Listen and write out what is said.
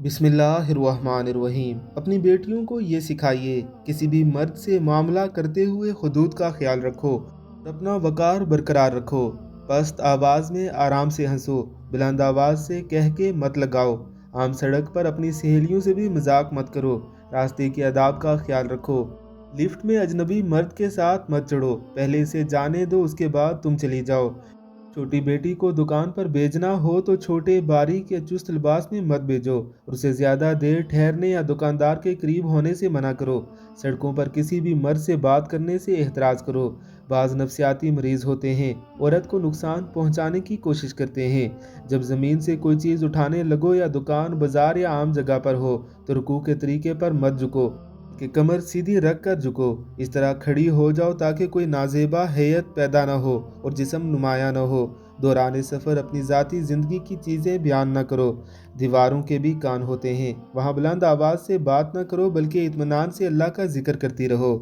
بسم اللہ الرحمن الرحیم۔ اپنی بیٹیوں کو یہ سکھائیے، کسی بھی مرد سے معاملہ کرتے ہوئے حدود کا خیال رکھو اور اپنا وقار برقرار رکھو۔ پست آواز میں آرام سے ہنسو، بلند آواز سے کہہ کے مت لگاؤ۔ عام سڑک پر اپنی سہیلیوں سے بھی مذاق مت کرو۔ راستے کے آداب کا خیال رکھو۔ لفٹ میں اجنبی مرد کے ساتھ مت چڑھو، پہلے اسے جانے دو، اس کے بعد تم چلی جاؤ۔ چھوٹی بیٹی کو دکان پر بھیجنا ہو تو چھوٹے باریک یا چست لباس میں مت بھیجو اور اسے زیادہ دیر ٹھہرنے یا دکاندار کے قریب ہونے سے منع کرو۔ سڑکوں پر کسی بھی مرد سے بات کرنے سے احتراز کرو۔ بعض نفسیاتی مریض ہوتے ہیں، عورت کو نقصان پہنچانے کی کوشش کرتے ہیں۔ جب زمین سے کوئی چیز اٹھانے لگو یا دکان، بازار یا عام جگہ پر ہو تو رکوع کے طریقے پر مت جھکو کہ کمر سیدھی رکھ کر جھکو۔ اس طرح کھڑی ہو جاؤ تاکہ کوئی نازیبا ہیئت پیدا نہ ہو اور جسم نمایاں نہ ہو۔ دوران سفر اپنی ذاتی زندگی کی چیزیں بیان نہ کرو۔ دیواروں کے بھی کان ہوتے ہیں، وہاں بلند آواز سے بات نہ کرو بلکہ اطمینان سے اللہ کا ذکر کرتی رہو۔